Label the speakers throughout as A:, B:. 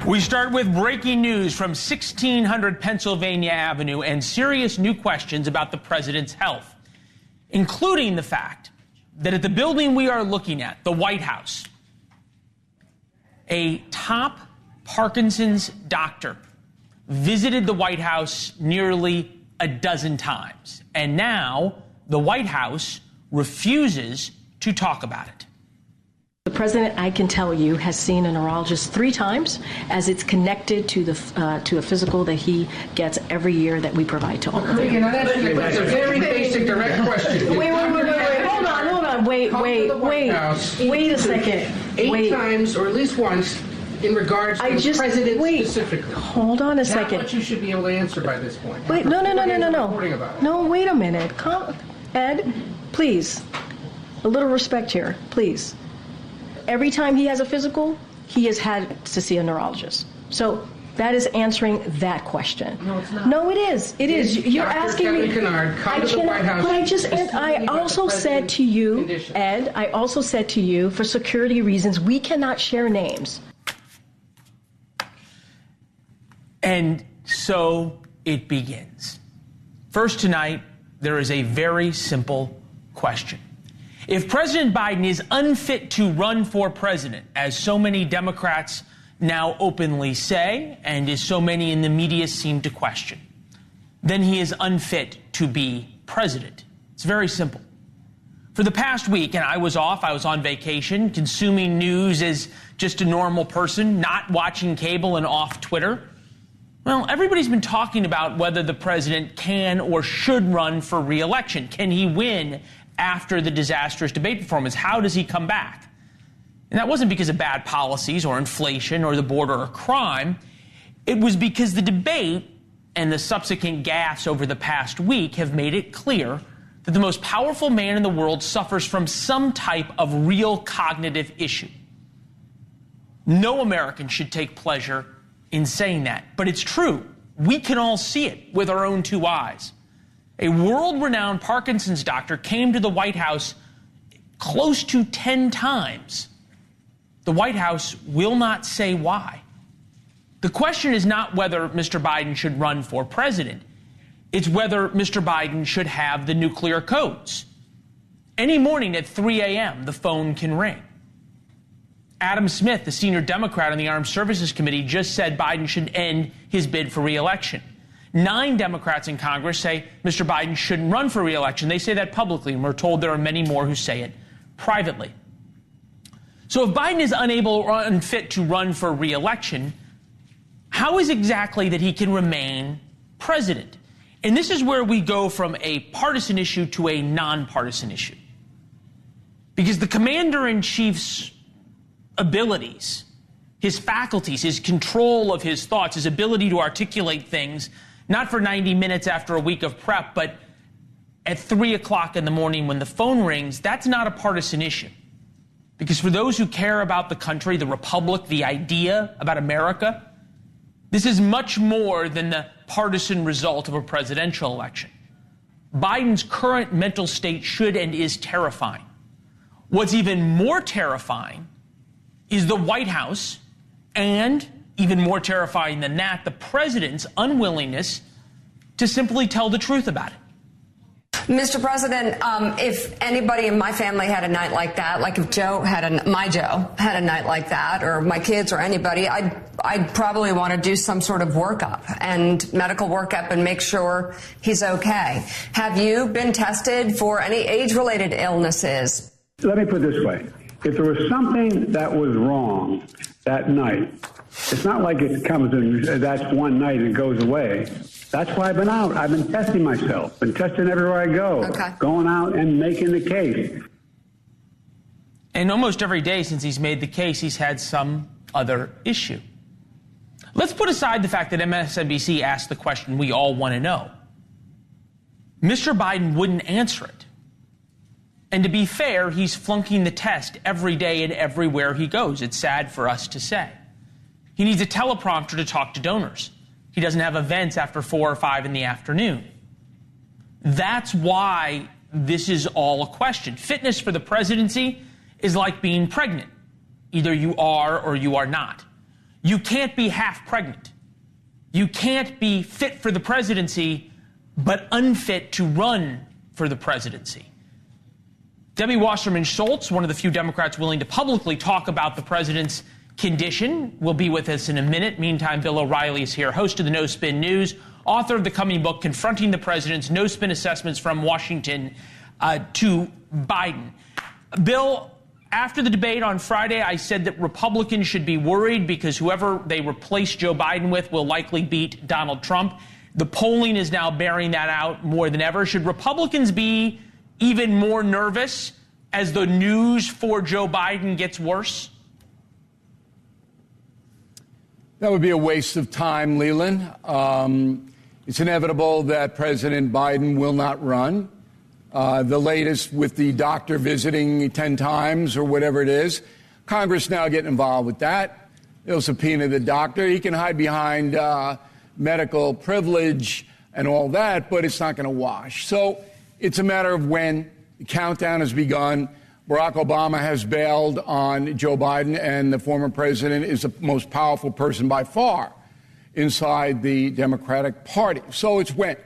A: We start with breaking news from 1600 Pennsylvania Avenue and serious new questions about the president's health, including the fact that at the building we are looking at, the White House, a top Parkinson's doctor visited the White House nearly a dozen times, and now the White House refuses to talk about it.
B: The president, I can tell you, has seen a neurologist 3 times, as it's connected to a physical that he gets every year that we provide to all of them.
C: That's a very basic, direct question.
B: Wait. Hold on. Wait a second.
C: 8 times, or at least once, in regards to the president specifically.
B: Hold on a second.
C: That's what you should be able to answer by this point.
B: Wait, no. No, wait a minute. Ed, please. A little respect here, please. Every time he has a physical, he has had to see a neurologist. So that is answering that question.
C: No, it's not.
B: No, it is. It is. You're asking me.
C: Kennard, come to the White House.
B: But I also said to you, Ed, I also said to you, for security reasons, we cannot share names.
A: And so it begins. First tonight, there is a very simple question. If President Biden is unfit to run for president, as so many Democrats now openly say, and as so many in the media seem to question, then he is unfit to be president. It's very simple. For the past week, and I was on vacation, consuming news as just a normal person, not watching cable and off Twitter. Well, everybody's been talking about whether the president can or should run for re-election. Can he win after the disastrous debate performance? How does he come back? And that wasn't because of bad policies or inflation or the border or crime. It was because the debate and the subsequent gaffes over the past week have made it clear that the most powerful man in the world suffers from some type of real cognitive issue. No American should take pleasure in saying that, but it's true. We can all see it with our own 2 eyes. A world-renowned Parkinson's doctor came to the White House close to 10 times. The White House will not say why. The question is not whether Mr. Biden should run for president. It's whether Mr. Biden should have the nuclear codes. Any morning at 3 a.m., the phone can ring. Adam Smith, the senior Democrat on the Armed Services Committee, just said Biden should end his bid for re-election. 9 Democrats in Congress say Mr. Biden shouldn't run for re-election. They say that publicly, and we're told there are many more who say it privately. So if Biden is unable or unfit to run for re-election, how is exactly that he can remain president? And this is where we go from a partisan issue to a nonpartisan issue. Because the commander-in-chief's abilities, his faculties, his control of his thoughts, his ability to articulate things, not for 90 minutes after a week of prep, but at 3 o'clock in the morning when the phone rings, that's not a partisan issue. Because for those who care about the country, the republic, the idea about America, this is much more than the partisan result of a presidential election. Biden's current mental state should and is terrifying. What's even more terrifying is the White House, and even more terrifying than that, the president's unwillingness to simply tell the truth about it.
D: Mr. President, if anybody in my family had a night like that, like if my Joe had a night like that, or my kids or anybody, I'd probably want to do some sort of workup and medical workup and make sure he's okay. Have you been tested for any age-related illnesses?
E: Let me put it this way. If there was something that was wrong that night, it's not like it comes and that's one night and it goes away. That's why I've been out. I've been testing myself, been testing everywhere I go, going out and making the case.
A: And almost every day since he's made the case, he's had some other issue. Let's put aside the fact that MSNBC asked the question we all want to know. Mr. Biden wouldn't answer it. And to be fair, he's flunking the test every day and everywhere he goes. It's sad for us to say. He needs a teleprompter to talk to donors. He doesn't have events after 4 or 5 in the afternoon. That's why this is all a question. Fitness for the presidency is like being pregnant. Either you are or you are not. You can't be half pregnant. You can't be fit for the presidency, but unfit to run for the presidency. Debbie Wasserman Schultz, one of the few Democrats willing to publicly talk about the president's condition, will be with us in a minute. Meantime, Bill O'Reilly is here, host of the No Spin News, author of the coming book, Confronting the President's No Spin Assessments from Washington to Biden. Bill, after the debate on Friday, I said that Republicans should be worried because whoever they replace Joe Biden with will likely beat Donald Trump. The polling is now bearing that out more than ever. Should Republicans be even more nervous as the news for Joe Biden gets worse?
F: That would be a waste of time, Leland. It's inevitable that President Biden will not run. The latest with the doctor visiting 10 times or whatever it is. Congress now getting involved with that. They'll subpoena the doctor. He can hide behind medical privilege and all that, but it's not going to wash. So it's a matter of when. The countdown has begun. Barack Obama has bailed on Joe Biden, and the former president is the most powerful person by far inside the Democratic Party. So it's when.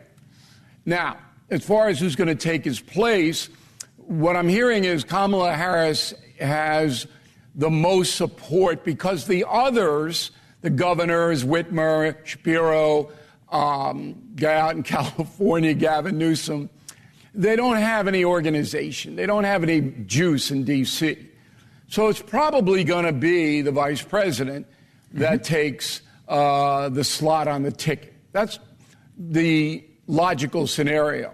F: Now, as far as who's going to take his place, what I'm hearing is Kamala Harris has the most support because the others, the governors, Whitmer, Shapiro, guy out in California, Gavin Newsom, they don't have any organization. They don't have any juice in D.C. So it's probably going to be the vice president that takes the slot on the ticket. That's the logical scenario.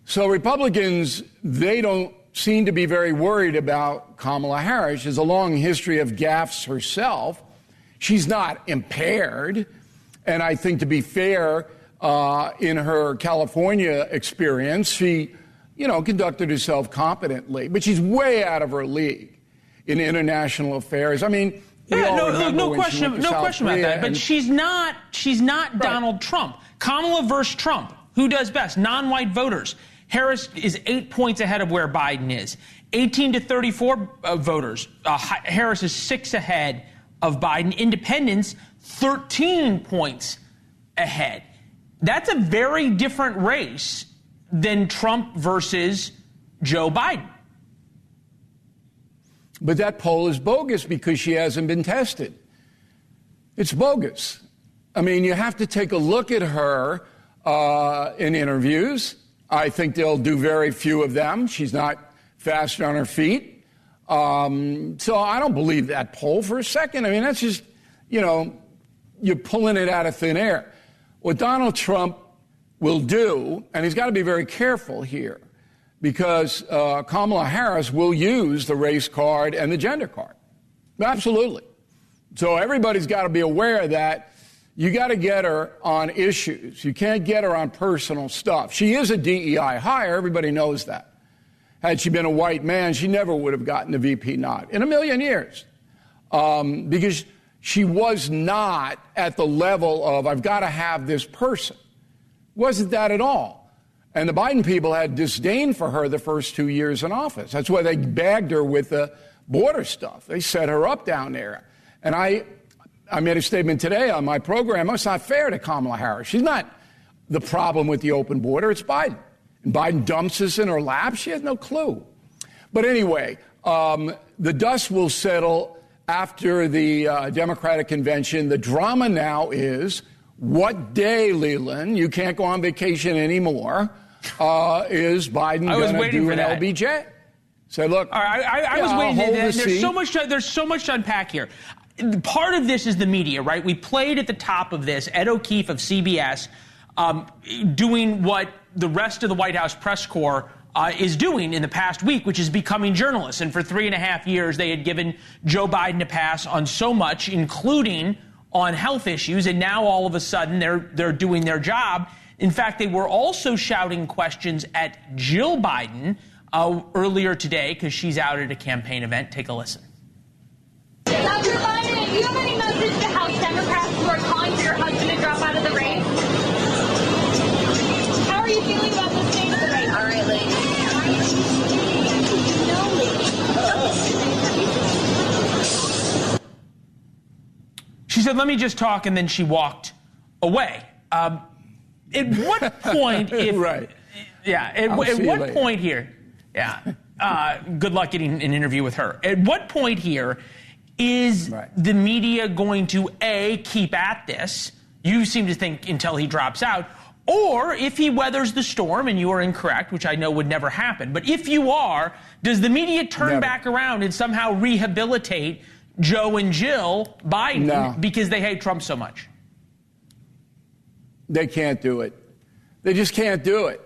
F: So Republicans, they don't seem to be very worried about Kamala Harris. She has a long history of gaffes herself. She's not impaired. And I think, to be fair, in her California experience, she, conducted herself competently. But she's way out of her league in international affairs. I mean,
A: no question about that. But she's not right. Donald Trump. Kamala versus Trump. Who does best? Non-white voters. Harris is 8 points ahead of where Biden is. 18 to 34 voters. Harris is 6 ahead of Biden. Independents, 13 points ahead. That's a very different race than Trump versus Joe Biden.
F: But that poll is bogus because she hasn't been tested. It's bogus. I mean, you have to take a look at her in interviews. I think they'll do very few of them. She's not fast on her feet. So I don't believe that poll for a second. I mean, that's just, you're pulling it out of thin air. What Donald Trump will do, and he's got to be very careful here, because Kamala Harris will use the race card and the gender card. Absolutely. So everybody's got to be aware that you got to get her on issues. You can't get her on personal stuff. She is a DEI hire. Everybody knows that. Had she been a white man, she never would have gotten the VP nod in a million years, because she was not at the level of, I've got to have this person. Wasn't that at all. And the Biden people had disdain for her the first 2 years in office. That's why they bagged her with the border stuff. They set her up down there. And I made a statement today on my program. It's not fair to Kamala Harris. She's not the problem with the open border. It's Biden. And Biden dumps this in her lap. She has no clue. But anyway, the dust will settle after the Democratic convention. The drama now is, what day, Leland, you can't go on vacation anymore, is Biden going to do an LBJ? Say, look,
A: I was waiting. There's so much to unpack here. Part of this is the media, right? We played at the top of this, Ed O'Keefe of CBS, doing what the rest of the White House press corps is doing in the past week, which is becoming journalists. And for 3.5 years, they had given Joe Biden a pass on so much, including on health issues. And now all of a sudden they're doing their job. In fact, they were also shouting questions at Jill Biden earlier today because she's out at a campaign event. Take a listen.
G: Dr. Biden, do you have any message to House Democrats who are calling for your husband to drop out of the race? How are you feeling about the state of the race? All right, ladies.
A: She's said, let me just talk, and then she walked away. At what point,
F: right.
A: Yeah, at what point here, good luck getting an interview with her. At what point here is the media going to, A, keep at this? You seem to think until he drops out. Or if he weathers the storm, and you are incorrect, which I know would never happen, but if you are, does the media turn back around and somehow rehabilitate Joe and Jill Biden because they hate Trump so much?
F: They can't do it. They just can't do it.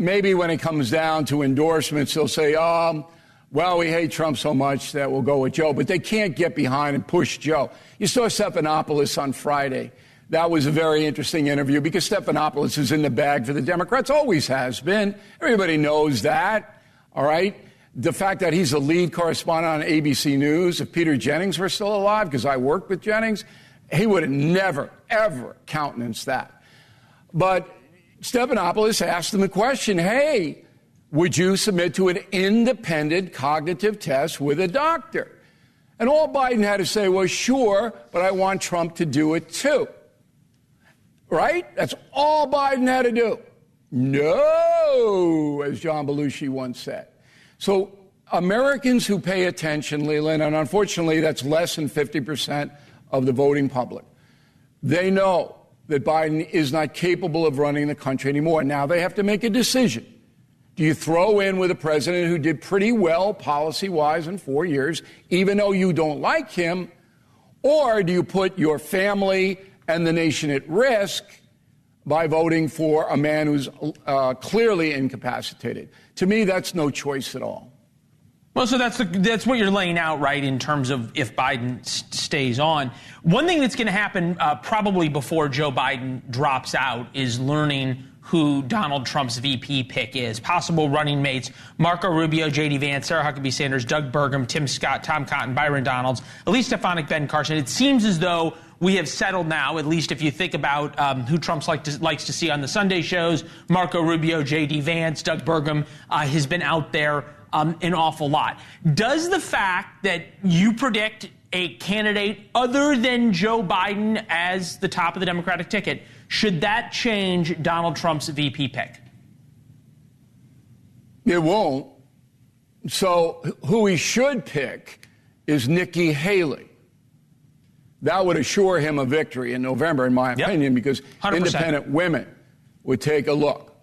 F: Maybe when it comes down to endorsements, they'll say, well, we hate Trump so much that we'll go with Joe. But they can't get behind and push Joe. You saw Stephanopoulos on Friday. That was a very interesting interview because Stephanopoulos is in the bag for the Democrats, always has been. Everybody knows that, all right? The fact that he's a lead correspondent on ABC News, if Peter Jennings were still alive, because I worked with Jennings, he would have never, ever countenanced that. But Stephanopoulos asked him the question, hey, would you submit to an independent cognitive test with a doctor? And all Biden had to say was, sure, but I want Trump to do it too. Right? That's all Biden had to do. No, as John Belushi once said. So Americans who pay attention, Leland, and unfortunately that's less than 50% of the voting public, they know that Biden is not capable of running the country anymore. Now they have to make a decision. Do you throw in with a president who did pretty well policy-wise in 4 years, even though you don't like him, or do you put your family and the nation at risk by voting for a man who's clearly incapacitated? To me, that's no choice at all.
A: Well, so that's what you're laying out, right, in terms of if Biden stays on. One thing that's going to happen probably before Joe Biden drops out is learning who Donald Trump's VP pick is. Possible running mates: Marco Rubio, J.D. Vance, Sarah Huckabee Sanders, Doug Burgum, Tim Scott, Tom Cotton, Byron Donalds, Elise Stefanik, Ben Carson. It seems as though we have settled now, at least if you think about who Trump likes to see on the Sunday shows. Marco Rubio, J.D. Vance, Doug Burgum has been out there an awful lot. Does the fact that you predict a candidate other than Joe Biden as the top of the Democratic ticket, should that change Donald Trump's VP pick?
F: It won't. So who he should pick is Nikki Haley. That would assure him a victory in November, in my opinion, because 100%. Independent women would take a look.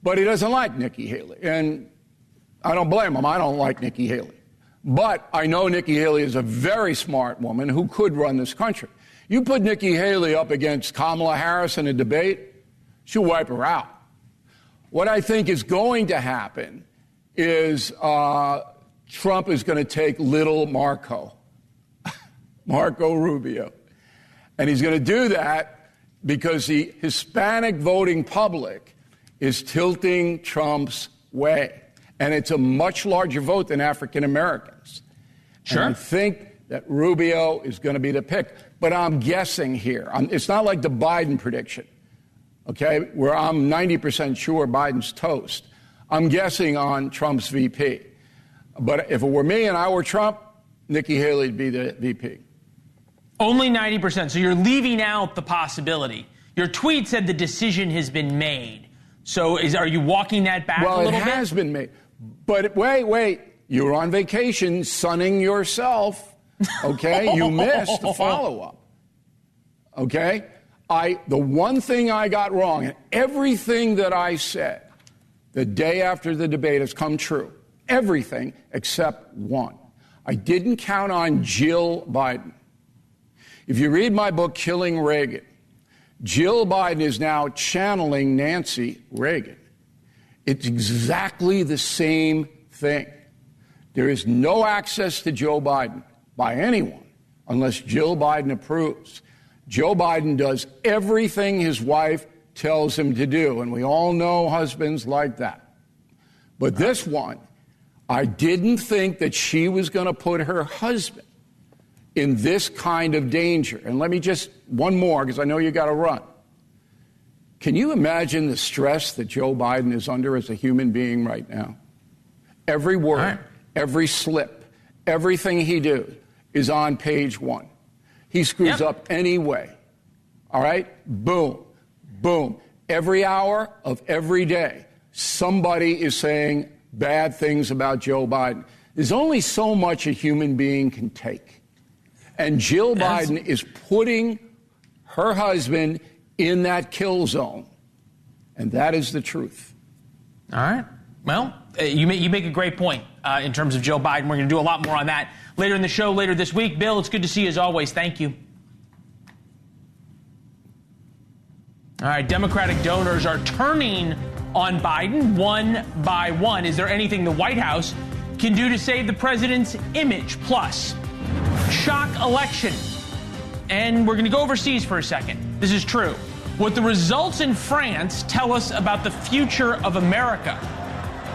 F: But he doesn't like Nikki Haley, and I don't blame him. I don't like Nikki Haley. But I know Nikki Haley is a very smart woman who could run this country. You put Nikki Haley up against Kamala Harris in a debate, she'll wipe her out. What I think is going to happen is Trump is going to take little Marco Rubio. And he's going to do that because the Hispanic voting public is tilting Trump's way. And it's a much larger vote than African Americans. Sure. And I think that Rubio is going to be the pick. But I'm guessing here. It's not like the Biden prediction, okay, where I'm 90% sure Biden's toast. I'm guessing on Trump's VP. But if it were me and I were Trump, Nikki Haley would be the VP.
A: Only 90%. So you're leaving out the possibility. Your tweet said the decision has been made. So are you walking that back a little bit?
F: Well, it has been made. But wait. You were on vacation sunning yourself, okay? You missed the follow-up, okay? The one thing I got wrong, and everything that I said the day after the debate has come true. Everything except one. I didn't count on Jill Biden. If you read my book, Killing Reagan, Jill Biden is now channeling Nancy Reagan. It's exactly the same thing. There is no access to Joe Biden by anyone unless Jill Biden approves. Joe Biden does everything his wife tells him to do, and we all know husbands like that. But this one, I didn't think that she was going to put her husband in this kind of danger. And let me just, one more, because I know you got to run. Can you imagine the stress that Joe Biden is under as a human being right now? Every word, every slip, everything he does is on page one. he screws up anyway. All right? Boom. Boom. Every hour of every day, somebody is saying bad things about Joe Biden. There's only so much a human being can take. And Jill Biden is putting her husband in that kill zone. And that is the truth.
A: All right. Well, you make a great point in terms of Joe Biden. We're going to do a lot more on that later in the show, later this week. Bill, it's good to see you as always. Thank you. All right, Democratic donors are turning on Biden one by one. Is there anything the White House can do to save the president's image? Plus, shock election. And we're going to go overseas for a second. This is true. What the results in France tell us about the future of America.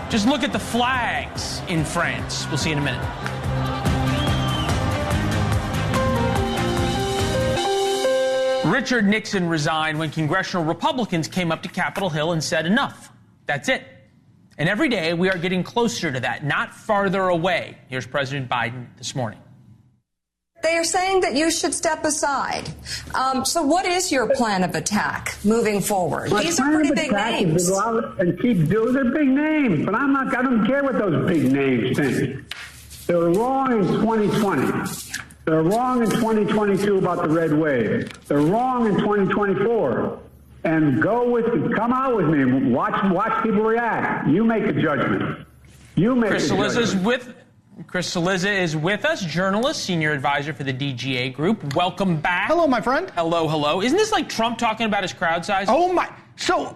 A: Just look at the flags in France. We'll see you in a minute. Richard Nixon resigned when congressional Republicans came up to Capitol Hill and said enough. That's it. And every day we are getting closer to that, not farther away. Here's President Biden this morning.
D: They are saying that you should step aside. So what is your plan of attack moving forward? These are pretty big names.
E: To go out and keep doing their big names, but I don't care what those big names think. They're wrong in 2020. They're wrong in 2022 about the red wave. They're wrong in 2024. And come out with me. Watch people react. You make a judgment.
A: Chris Cillizza is with us, journalist, senior advisor for the DGA Group. Welcome back.
H: Hello, my friend.
A: Hello. Isn't this like Trump talking about his crowd size?
H: Oh, my. So,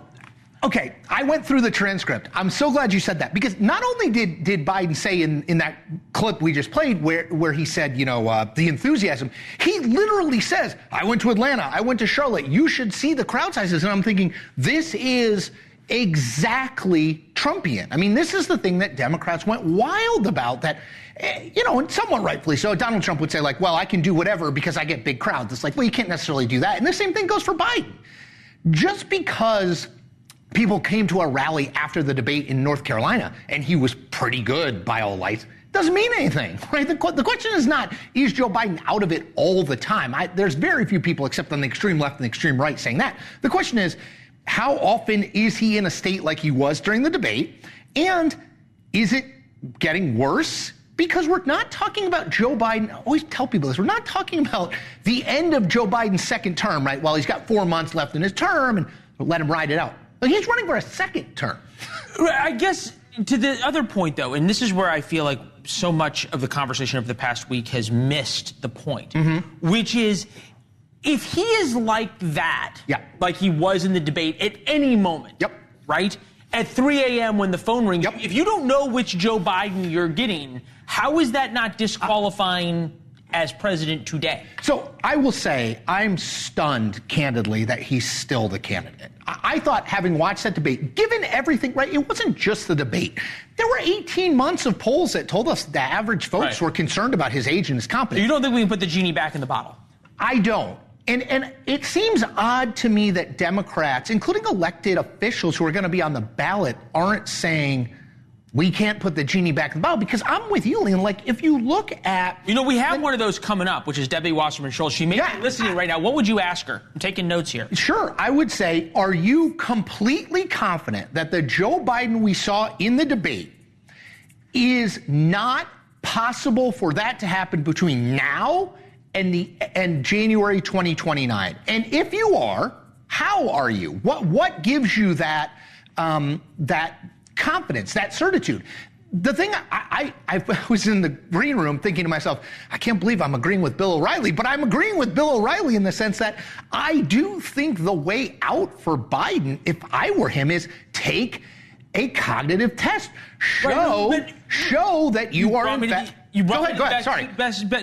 H: okay, I went through the transcript. I'm so glad you said that, because not only did Biden say in that clip we just played where he said, the enthusiasm, he literally says, I went to Atlanta, I went to Charlotte, you should see the crowd sizes. And I'm thinking, this is exactly Trumpian. I mean, this is the thing that Democrats went wild about, that, and somewhat rightfully so. Donald Trump would say, like, well, I can do whatever because I get big crowds. It's like, well, you can't necessarily do that. And the same thing goes for Biden. Just because people came to a rally after the debate in North Carolina and he was pretty good by all lights doesn't mean anything, right? The question is not, is Joe Biden out of it all the time? There's very few people except on the extreme left and the extreme right saying that. The question is, how often is he in a state like he was during the debate? And is it getting worse? Because we're not talking about Joe Biden. I always tell people this. We're not talking about the end of Joe Biden's second term, right? Well, he's got 4 months left in his term and let him ride it out. But he's running for a second term.
A: I guess to the other point, though, and this is where I feel like so much of the conversation of the past week has missed the point, which is, if he is like that, like he was in the debate at any moment, right? At 3 a.m. when the phone rings, if you don't know which Joe Biden you're getting, how is that not disqualifying as president today?
H: So I will say I'm stunned, candidly, that he's still the candidate. I thought, having watched that debate, given everything, right, it wasn't just the debate. There were 18 months of polls that told us the average folks were concerned about his age and his competence.
A: You don't think we can put the genie back in the bottle?
H: I don't. And it seems odd to me that Democrats, including elected officials who are going to be on the ballot, aren't saying we can't put the genie back in the bottle, because I'm with you, Leland. Like, if you look at...
A: we have one of those coming up, which is Debbie Wasserman Schultz. She may be listening right now. What would you ask her? I'm taking notes here.
H: Sure. I would say, are you completely confident that the Joe Biden we saw in the debate is not possible for that to happen between now and January 2029? And if you are, how are you? What gives you that confidence, that certitude? The thing, I was in the green room thinking to myself, I can't believe I'm agreeing with Bill O'Reilly, but I'm agreeing with Bill O'Reilly in the sense that I do think the way out for Biden, if I were him, is take a cognitive test. Show that you are in fact... Go ahead. Sorry.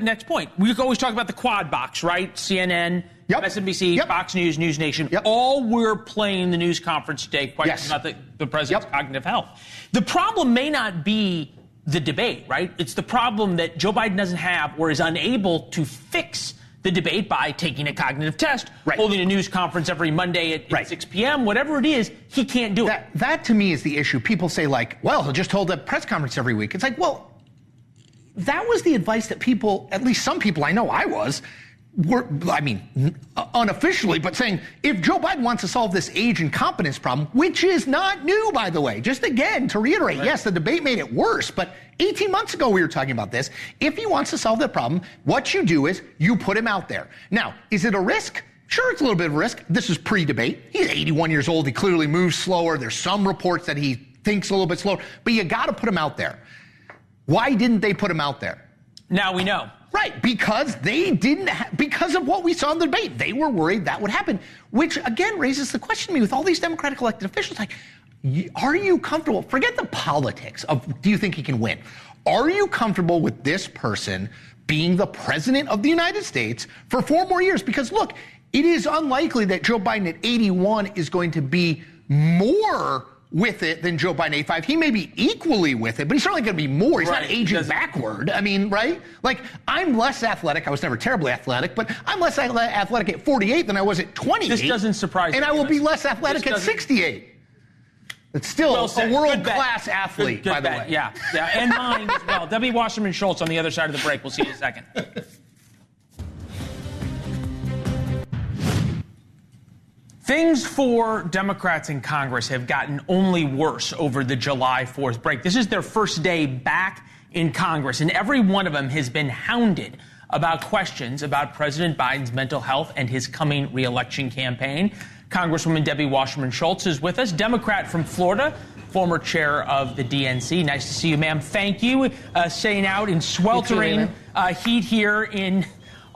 A: Next point. We always talk about the quad box, right? CNN, MSNBC, Fox News, NewsNation. All were playing the news conference today, questions about the president's cognitive health. The problem may not be the debate, right? It's the problem that Joe Biden doesn't have or is unable to fix the debate by taking a cognitive test, holding a news conference every Monday at 6 p.m., whatever it is, he can't do it.
H: That to me is the issue. People say, like, well, he'll just hold a press conference every week. It's like, well, that was the advice that people, at least some people I know I was, unofficially, but saying if Joe Biden wants to solve this age incompetence problem, which is not new, by the way, just again to reiterate, yes, the debate made it worse, but 18 months ago we were talking about this. If he wants to solve that problem, what you do is you put him out there. Now, is it a risk? Sure, it's a little bit of a risk. This is pre-debate. He's 81 years old. He clearly moves slower. There's some reports that he thinks a little bit slower, but you got to put him out there. Why didn't they put him out there?
A: Now we know.
H: Right, because they didn't, because of what we saw in the debate. They were worried that would happen, which again raises the question to me with all these Democratic elected officials, like, are you comfortable? Forget the politics of, do you think he can win? Are you comfortable with this person being the president of the United States for 4 more years? Because look, it is unlikely that Joe Biden at 81 is going to be more with it than Joe Biden at 85. He may be equally with it, but he's certainly going to be more. He's not aging backward. I mean, right? Like, I'm less athletic. I was never terribly athletic, but I'm less athletic at 48 than I was at 28.
A: This doesn't surprise me.
H: And I will be less athletic at 68. It's still a world-class athlete, by the way.
A: Yeah, and mine as well. Debbie Wasserman Schultz on the other side of the break. We'll see you in a second. Things for Democrats in Congress have gotten only worse over the July 4th break. This is their first day back in Congress, and every one of them has been hounded about questions about President Biden's mental health and his coming re-election campaign. Congresswoman Debbie Wasserman Schultz is with us, Democrat from Florida, former chair of the DNC. Nice to see you, ma'am. Thank you. Staying out in sweltering heat here in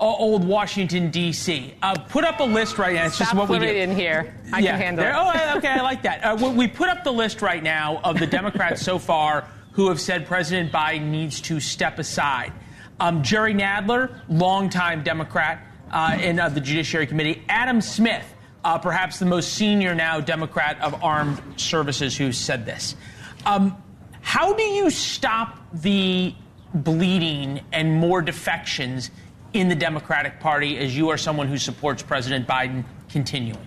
A: old Washington, D.C. Put up a list right now. It's just what we do.
I: In here. I can handle it.
A: Oh, okay, I like that. We put up the list right now of the Democrats so far who have said President Biden needs to step aside. Jerry Nadler, longtime Democrat in the Judiciary Committee. Adam Smith, perhaps the most senior now Democrat of Armed Services, who said this. How do you stop the bleeding and more defections in the Democratic Party, as you are someone who supports President Biden continuing?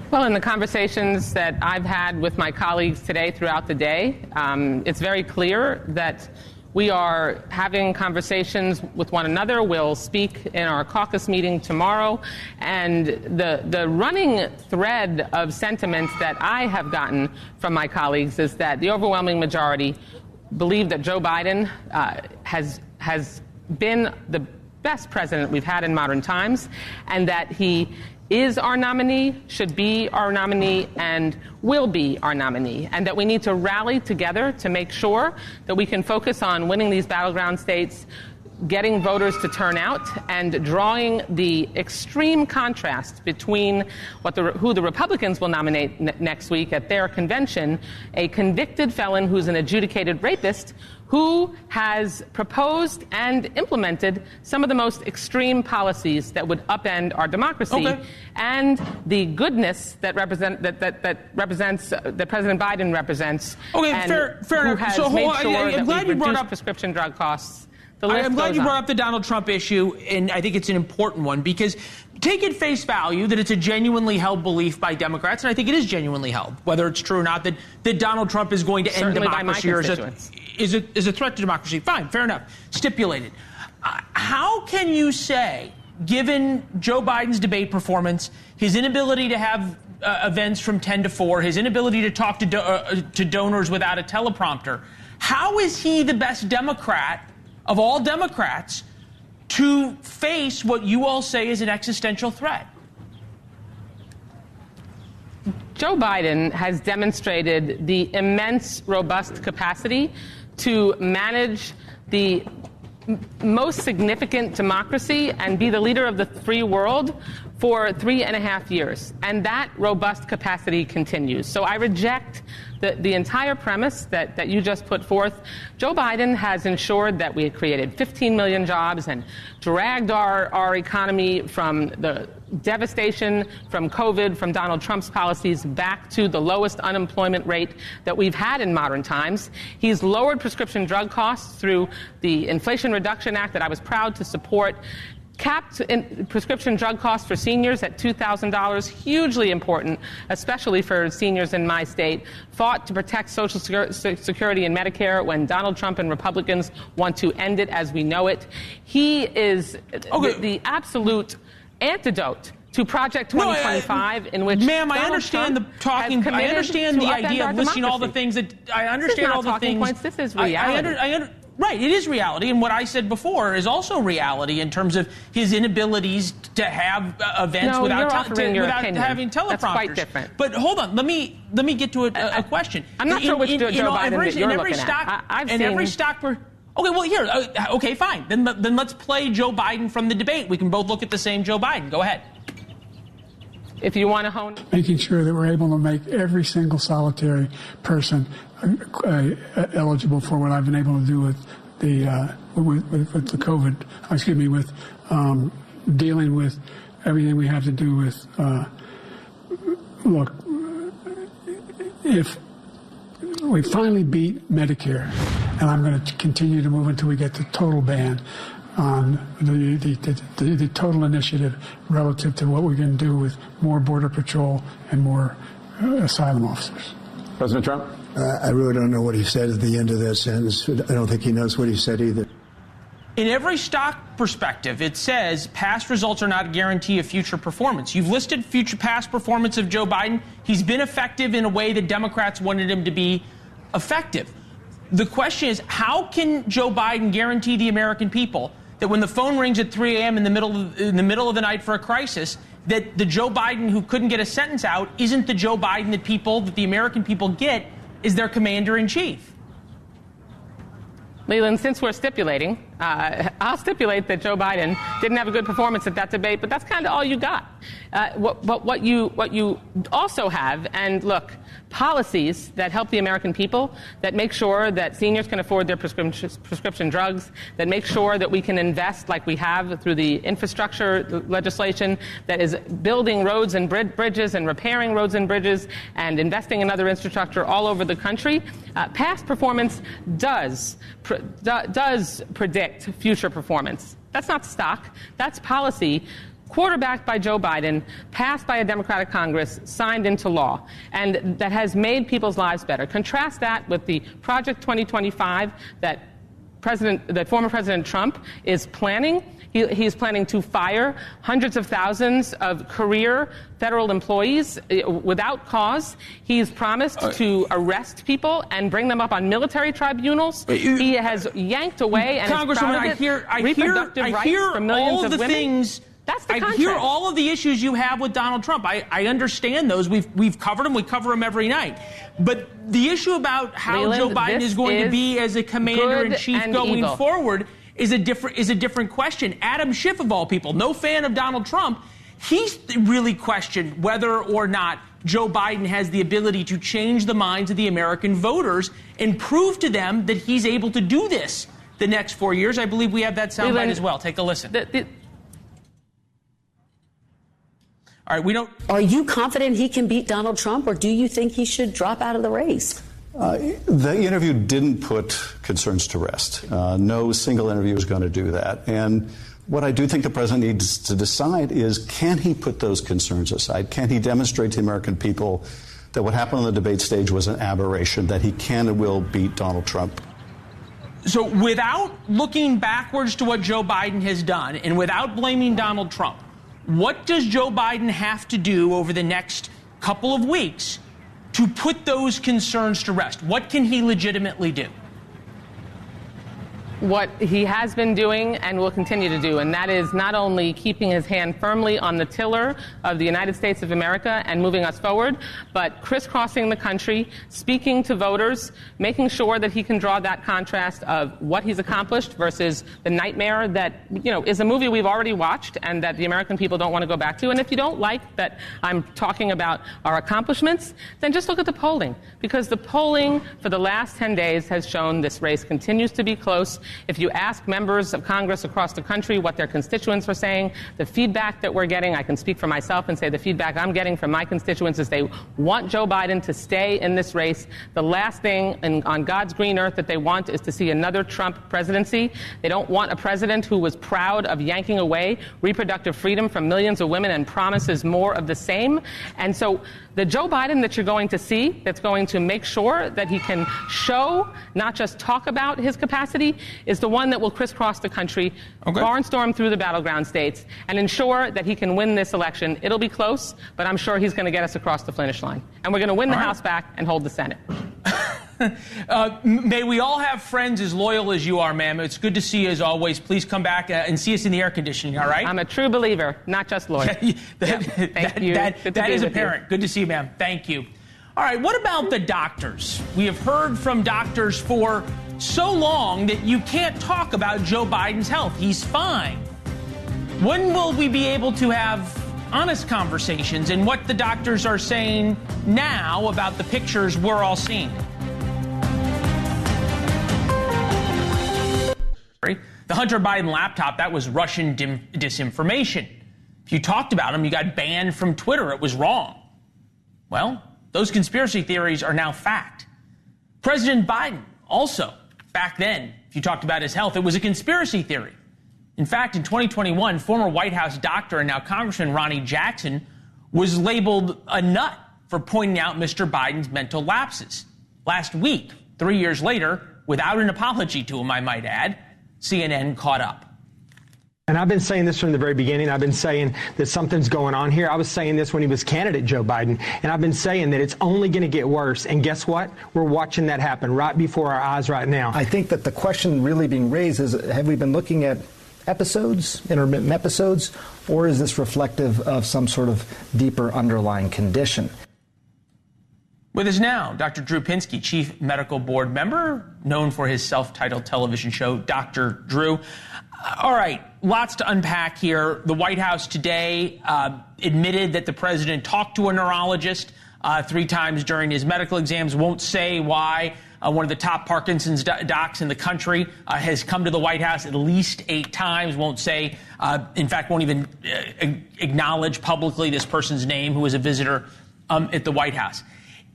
I: Well, in the conversations that I've had with my colleagues today throughout the day, it's very clear that we are having conversations with one another. We'll speak in our caucus meeting tomorrow. And the running thread of sentiment that I have gotten from my colleagues is that the overwhelming majority believe that Joe Biden has been the best president we've had in modern times, and that he is our nominee, should be our nominee, and will be our nominee, and that we need to rally together to make sure that we can focus on winning these battleground states, getting voters to turn out, and drawing the extreme contrast between who the Republicans will nominate next week at their convention, a convicted felon who's an adjudicated rapist who has proposed and implemented some of the most extreme policies that would upend our democracy, and the goodness that President Biden represents, and
A: fair
I: who
A: enough.
I: has
A: So,
I: made sure
A: I'm glad
I: that
A: you
I: we've
A: brought
I: reduced
A: up
I: prescription drug costs.
A: I'm glad you brought up the Donald Trump issue, and I think it's an important one, because take at face value that it's a genuinely held belief by Democrats, and I think it is genuinely held, whether it's true or not, that Donald Trump is going to end democracy or is a threat to democracy. Fine, fair enough, stipulated. How can you say, given Joe Biden's debate performance, his inability to have events from 10 to 4, his inability to talk to donors without a teleprompter, how is he the best Democrat of all Democrats to face what you all say is an existential threat?
I: Joe Biden has demonstrated the immense, robust capacity to manage the most significant democracy and be the leader of the free world for 3.5 years. And that robust capacity continues. So I reject the entire premise that you just put forth. Joe Biden has ensured that we have created 15 million jobs and dragged our economy from the devastation from COVID, from Donald Trump's policies, back to the lowest unemployment rate that we've had in modern times. He's lowered prescription drug costs through the Inflation Reduction Act that I was proud to support, Capped in prescription drug costs for seniors at $2,000, hugely important, especially for seniors in my state. Fought to protect Social Security and Medicare when Donald Trump and Republicans want to end it as we know it. He is the absolute antidote to Project 2025, in which
A: ma'am,
I: Donald
A: I understand
I: Trump
A: the talking. I understand the idea of listing all the things that I understand. All the things.
I: Points. This is reality.
A: Right, it is reality, and what I said before is also reality in terms of his inabilities to have events without having teleprompters.
I: That's quite different.
A: But hold on, let me get to a question.
I: I'm not sure which Joe Biden that you're looking at.
A: Every stock. Okay, well here. Okay, fine. Then let's play Joe Biden from the debate. We can both look at the same Joe Biden. Go ahead.
I: If you want to hone,
J: making sure that we're able to make every single solitary person eligible for what I've been able to do with the COVID. With dealing with everything we have to do with. Look, if we finally beat Medicare, and I'm going to continue to move until we get the total ban on the total initiative relative to what we can do with more Border Patrol and more asylum officers.
K: President Trump?
L: I really don't know what he said at the end of that sentence. I don't think he knows what he said either.
A: In every stock perspective, it says past results are not a guarantee of future performance. You've listed past performance of Joe Biden. He's been effective in a way that Democrats wanted him to be effective. The question is, how can Joe Biden guarantee the American people that when the phone rings at 3 a.m. in the middle of the night for a crisis, that the Joe Biden who couldn't get a sentence out isn't the Joe Biden that the American people get is their commander-in-chief?
I: Leland, since we're stipulating, I'll stipulate that Joe Biden didn't have a good performance at that debate, but that's kind of all you got. But what you also have, and look, policies that help the American people, that make sure that seniors can afford their prescription drugs, that make sure that we can invest like we have through the infrastructure legislation that is building roads and bridges and repairing roads and bridges and investing in other infrastructure all over the country. Past performance does predict future performance. That's not stock. That's policy quarterbacked by Joe Biden, passed by a Democratic Congress, signed into law, and that has made people's lives better. Contrast that with the Project 2025 that former President Trump is planning. He's planning to fire hundreds of thousands of career federal employees without cause. He's promised to arrest people and bring them up on military tribunals. He has yanked away and
A: Congresswoman,
I: is proud of reproductive rights for millions of women. That's the contrast.
A: I hear all of the issues you have with Donald Trump. I understand those. We've covered them. We cover them every night. But the issue about how
I: Leland,
A: Joe Biden is going to be as a commander-in-chief going forward is a different question. Adam Schiff, of all people, no fan of Donald Trump, he's really questioned whether or not Joe Biden has the ability to change the minds of the American voters and prove to them that he's able to do this the next 4 years. I believe we have that soundbite as well. Take a listen. All right, we don't.
M: Are you confident he can beat Donald Trump, or do you think he should drop out of the race?
N: The interview didn't put concerns to rest. No single interview is going to do that. And what I do think the president needs to decide is, can he put those concerns aside? Can he demonstrate to the American people that what happened on the debate stage was an aberration, that he can and will beat Donald Trump?
A: So without looking backwards to what Joe Biden has done and without blaming Donald Trump, what does Joe Biden have to do over the next couple of weeks to put those concerns to rest? What can he legitimately do?
I: What he has been doing and will continue to do, and that is not only keeping his hand firmly on the tiller of the United States of America and moving us forward, but crisscrossing the country, speaking to voters, making sure that he can draw that contrast of what he's accomplished versus the nightmare that, is a movie we've already watched and that the American people don't want to go back to. And if you don't like that I'm talking about our accomplishments, then just look at the polling, because the polling for the last 10 days has shown this race continues to be close. If you ask members of Congress across the country what their constituents are saying, the feedback that we're getting, I can speak for myself and say the feedback I'm getting from my constituents is they want Joe Biden to stay in this race. The last thing on God's green earth that they want is to see another Trump presidency. They don't want a president who was proud of yanking away reproductive freedom from millions of women and promises more of the same. And so the Joe Biden that you're going to see, that's going to make sure that he can show, not just talk about his capacity, is the one that will crisscross the country, barnstorm through the battleground states, and ensure that he can win this election. It'll be close, but I'm sure he's going to get us across the finish line. And we're going to win the House back and hold the Senate.
A: May we all have friends as loyal as you are, ma'am. It's good to see you as always. Please come back and see us in the air conditioning, all right?
I: I'm a true believer, not just loyal. Thank you.
A: That is apparent. Good to see you, ma'am. Thank you. All right, what about the doctors? We have heard from doctors for so long that you can't talk about Joe Biden's health. He's fine. When will we be able to have honest conversations and what the doctors are saying now about the pictures we're all seeing? The Hunter Biden laptop, that was Russian disinformation. If you talked about him, you got banned from Twitter. It was wrong. Well, those conspiracy theories are now fact. President Biden also, back then, if you talked about his health, it was a conspiracy theory. In fact, in 2021, former White House doctor and now Congressman Ronnie Jackson was labeled a nut for pointing out Mr. Biden's mental lapses. Last week, 3 years later, without an apology to him, I might add, CNN caught up.
K: And I've been saying this from the very beginning. I've been saying that something's going on here. I was saying this when he was candidate Joe Biden, and I've been saying that it's only going to get worse. And guess what? We're watching that happen right before our eyes right now.
O: I think that the question really being raised is, have we been looking at episodes, intermittent episodes, or is this reflective of some sort of deeper underlying condition?
A: With us now, Dr. Drew Pinsky, Chief Medical Board member, known for his self-titled television show, Dr. Drew. All right, lots to unpack here. The White House today admitted that the president talked to a neurologist 3 times during his medical exams. Won't say why. One of the top Parkinson's docs in the country has come to the White House at least 8 times. Won't say, in fact, won't even acknowledge publicly this person's name who was a visitor at the White House.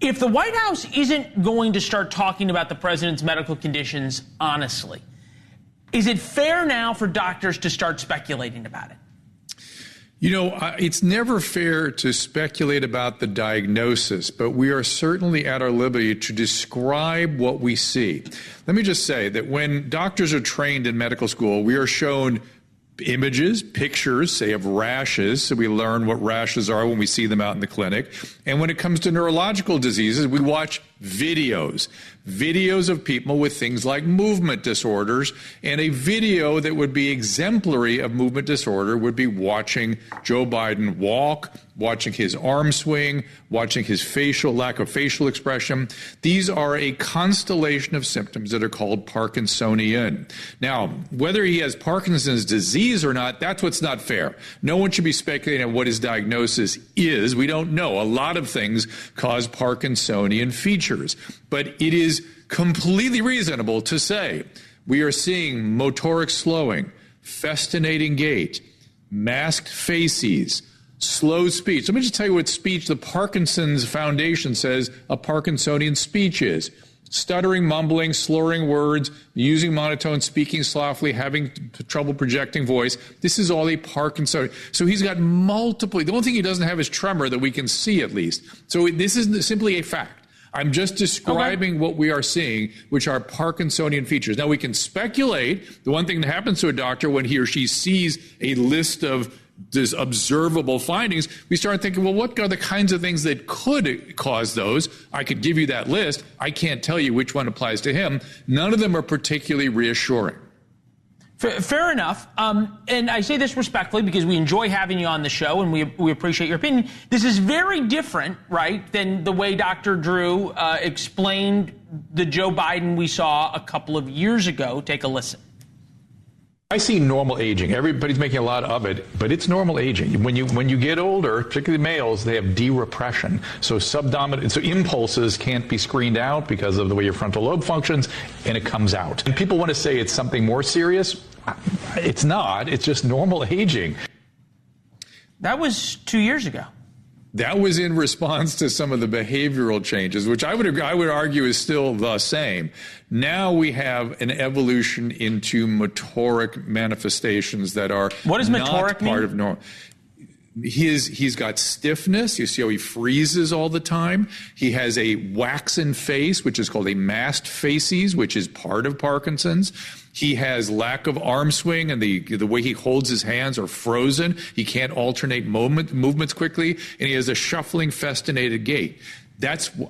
A: If the White House isn't going to start talking about the president's medical conditions honestly, is it fair now for doctors to start speculating about it?
F: You know, it's never fair to speculate about the diagnosis, but we are certainly at our liberty to describe what we see. Let me just say that when doctors are trained in medical school, we are shown images, pictures, say, of rashes, so we learn what rashes are when we see them out in the clinic. And when it comes to neurological diseases, we watch videos of people with things like movement disorders, and a video that would be exemplary of movement disorder would be watching Joe Biden walk, watching his arm swing, watching his lack of facial expression. These are a constellation of symptoms that are called Parkinsonian. Now, whether he has Parkinson's disease or not, that's what's not fair. No one should be speculating on what his diagnosis is. We don't know. A lot of things cause Parkinsonian features, but it is completely reasonable to say we are seeing motoric slowing, festinating gait, masked faces, slow speech. Let me just tell you what speech the Parkinson's Foundation says a Parkinsonian speech is. Stuttering, mumbling, slurring words, using monotone, speaking softly, having trouble projecting voice. This is all a Parkinsonian. So he's got multiple. The only thing he doesn't have is tremor that we can see at least. So this is simply a fact. I'm just describing what we are seeing, which are Parkinsonian features. Now, we can speculate. The one thing that happens to a doctor when he or she sees a list of these observable findings, we start thinking, well, what are the kinds of things that could cause those? I could give you that list. I can't tell you which one applies to him. None of them are particularly reassuring.
A: Fair enough. And I say this respectfully because we enjoy having you on the show and we appreciate your opinion. This is very different, right, than the way Dr. Drew explained the Joe Biden we saw a couple of years ago. Take a listen.
P: I see normal aging. Everybody's making a lot of it, but it's normal aging. When you get older, particularly males, they have de-repression. So impulses can't be screened out because of the way your frontal lobe functions, and it comes out. And people want to say it's something more serious. It's not. It's just normal aging.
A: That was 2 years ago.
Q: That was in response to some of the behavioral changes, which I would argue is still the same. Now we have an evolution into motoric manifestations that are
A: what does motoric
Q: not part
A: mean?
Q: Of normal. He's got stiffness. You see how he freezes all the time. He has a waxen face, which is called a masked facies, which is part of Parkinson's. He has lack of arm swing, and the way he holds his hands are frozen. He can't alternate movements quickly, and he has a shuffling, festinated gait.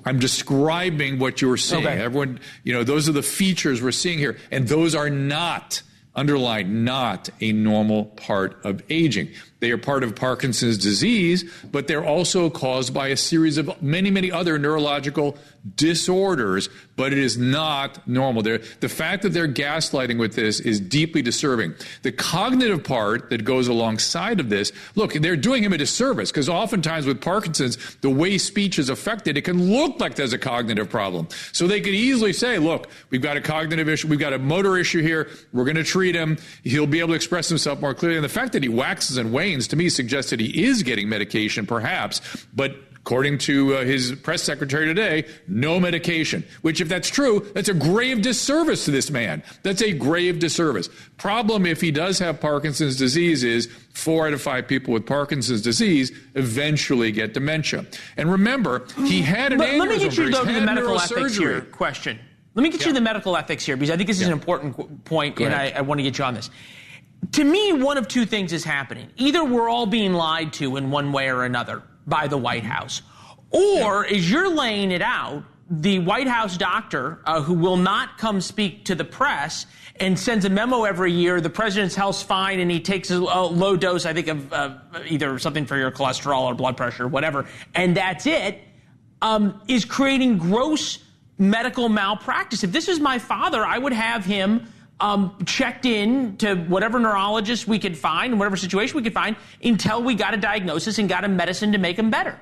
Q: I'm describing what you're seeing.
A: Okay.
Q: Everyone, those are the features we're seeing here, and those are not, underlined, not a normal part of aging. They are part of Parkinson's disease, but they're also caused by a series of many, many other neurological disorders, but it is not normal. The fact that they're gaslighting with this is deeply disturbing. The cognitive part that goes alongside of this, look, they're doing him a disservice because oftentimes with Parkinson's, the way speech is affected, it can look like there's a cognitive problem. So they could easily say, look, we've got a cognitive issue, we've got a motor issue here, we're going to treat him, he'll be able to express himself more clearly. And the fact that he waxes and wanes to me suggests that he is getting medication perhaps, but according to his press secretary today, no medication, which if that's true, that's a grave disservice to this man. That's a grave disservice. Problem if he does have Parkinson's disease is 4 out of 5 people with Parkinson's disease eventually get dementia. And remember, he had an aneurysm.
A: Let me get you
Q: to
A: the medical ethics here question. Let me get you the medical ethics here because I think this is an important point, and I want to get you on this. To me, one of two things is happening. Either we're all being lied to in one way or another by the White House, or as you're laying it out, the White House doctor who will not come speak to the press and sends a memo every year, the president's health's fine, and he takes a low dose, I think, of either something for your cholesterol or blood pressure or whatever, and that's it, is creating gross medical malpractice. If this is my father, I would have him checked in to whatever neurologist we could find, whatever situation we could find, until we got a diagnosis and got a medicine to make him better.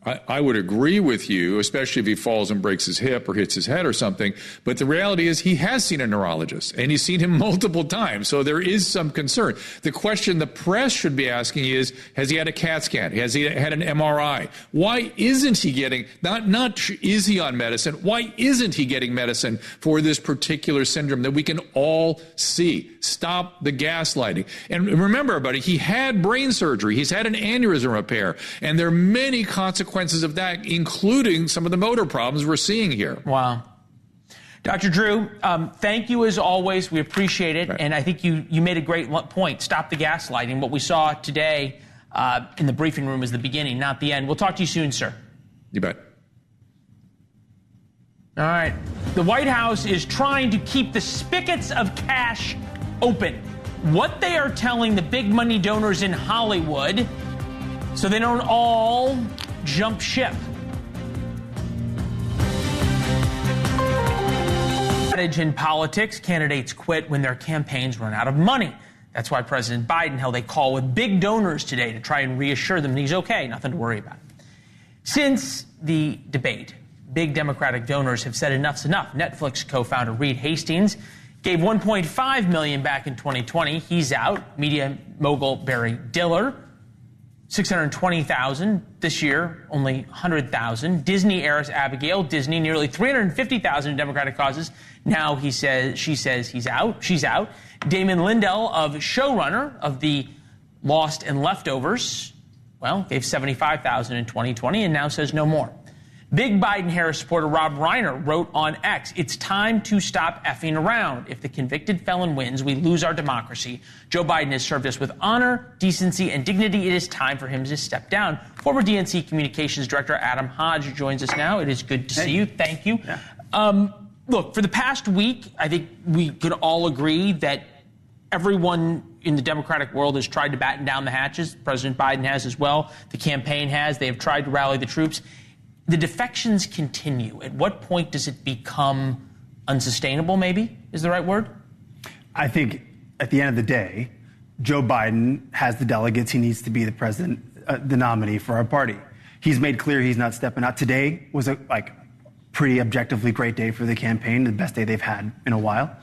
Q: I would agree with you, especially if he falls and breaks his hip or hits his head or something. But the reality is he has seen a neurologist, and he's seen him multiple times. So there is some concern. The question the press should be asking is, has he had a CAT scan? Has he had an MRI? Why isn't he getting, not is he on medicine? Why isn't he getting medicine for this particular syndrome that we can all see? Stop the gaslighting. And remember, everybody, he had brain surgery. He's had an aneurysm repair. And there are many consequences of that, including some of the motor problems we're seeing here.
A: Wow. Dr. Drew, thank you as always. We appreciate it. Right. And I think you made a great point. Stop the gaslighting. What we saw today in the briefing room is the beginning, not the end. We'll talk to you soon, sir.
Q: You bet.
A: All right. The White House is trying to keep the spigots of cash open. What they are telling the big money donors in Hollywood so they don't all jump ship. Adage in politics, candidates quit when their campaigns run out of money. That's why President Biden held a call with big donors today to try and reassure them that he's okay, nothing to worry about. Since the debate, big Democratic donors have said enough's enough. Netflix co-founder Reed Hastings gave $1.5 million back in 2020. He's out. Media mogul Barry Diller, $620,000 this year, only $100,000. Disney heiress Abigail Disney, nearly $350,000 in Democratic causes. Now she says he's out. She's out. Damon Lindell, showrunner of the Lost and Leftovers, gave $75,000 in 2020 and now says no more. Big Biden-Harris supporter Rob Reiner wrote on X, "It's time to stop effing around. If the convicted felon wins, we lose our democracy. Joe Biden has served us with honor, decency, and dignity. It is time for him to step down." Former DNC Communications Director Adam Hodge joins us now. It is good to see you. Thank you. Yeah. Look, for the past week, I think we could all agree that everyone in the Democratic world has tried to batten down the hatches. President Biden has as well. The campaign has. They have tried to rally the troops. The defections continue. At what point does it become unsustainable, maybe, is the right word?
R: I think at the end of the day, Joe Biden has the delegates. He needs to be the president, the nominee for our party. He's made clear he's not stepping out. Today was a pretty objectively great day for the campaign, the best day they've had in a while.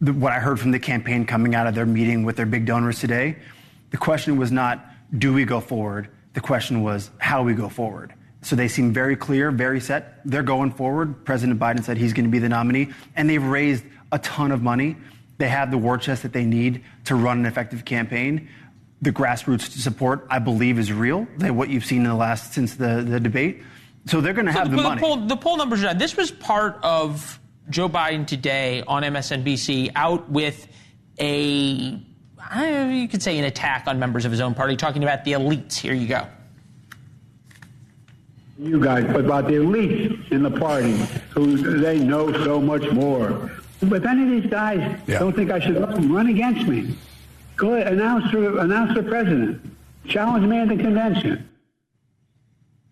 R: What I heard from the campaign coming out of their meeting with their big donors today, the question was not, do we go forward? The question was, how we go forward. So they seem very clear, very set. They're going forward. President Biden said he's going to be the nominee, and they've raised a ton of money. They have the war chest that they need to run an effective campaign. The grassroots support, I believe, is real. What you've seen since the debate. So they're going to have the money.
A: The poll numbers are out. This was part of Joe Biden today on MSNBC out with you could say an attack on members of his own party, talking about the elites. Here you go.
E: You guys, but about the elites in the party, who they know so much more. But if any of these guys don't think I should run against me, go ahead, announce for president. Challenge me at the convention.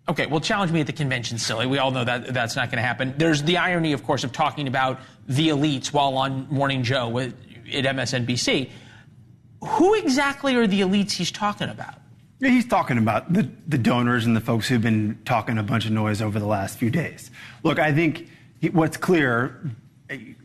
A: Okay, well, challenge me at the convention, silly. We all know that that's not going to happen. There's the irony, of course, of talking about the elites while on Morning Joe at MSNBC. Who exactly are the elites he's talking about?
R: He's talking about the donors and the folks who've been talking a bunch of noise over the last few days. Look, I think what's clear,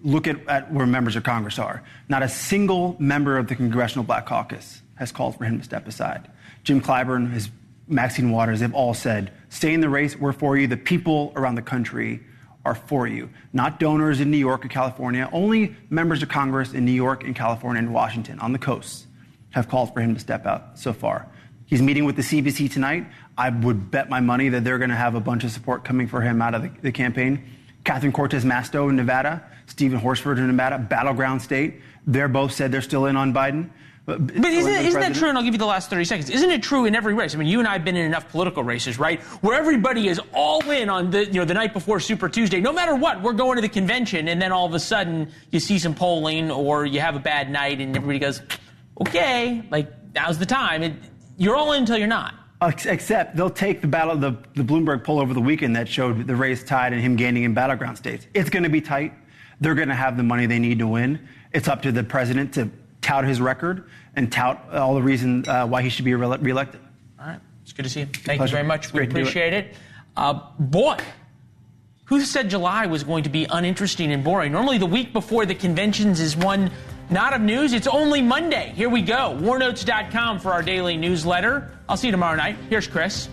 R: look at where members of Congress are. Not a single member of the Congressional Black Caucus has called for him to step aside. Jim Clyburn, Maxine Waters, they've all said, stay in the race, we're for you. The people around the country are for you. Not donors in New York or California. Only members of Congress in New York and California and Washington on the coast have called for him to step out so far. He's meeting with the CBC tonight. I would bet my money that they're going to have a bunch of support coming for him out of the campaign. Catherine Cortez Masto in Nevada, Stephen Horsford in Nevada, battleground state. They're both said they're still in on Biden.
A: But isn't that true? And I'll give you the last 30 seconds. Isn't it true in every race? I mean, you and I have been in enough political races, right? Where everybody is all in on the night before Super Tuesday. No matter what, we're going to the convention, and then all of a sudden you see some polling or you have a bad night and everybody goes, okay, now's the time. You're all in until you're not.
R: Except they'll take the Bloomberg poll over the weekend that showed the race tied and him gaining in battleground states. It's going to be tight. They're going to have the money they need to win. It's up to the president to tout his record and tout all the reasons why he should be reelected.
A: All right. It's good to see you. Thank you very much. We appreciate it. Boy, who said July was going to be uninteresting and boring? Normally the week before the conventions is one not of news. It's only Monday. Here we go. Warnotes.com for our daily newsletter. I'll see you tomorrow night. Here's Chris.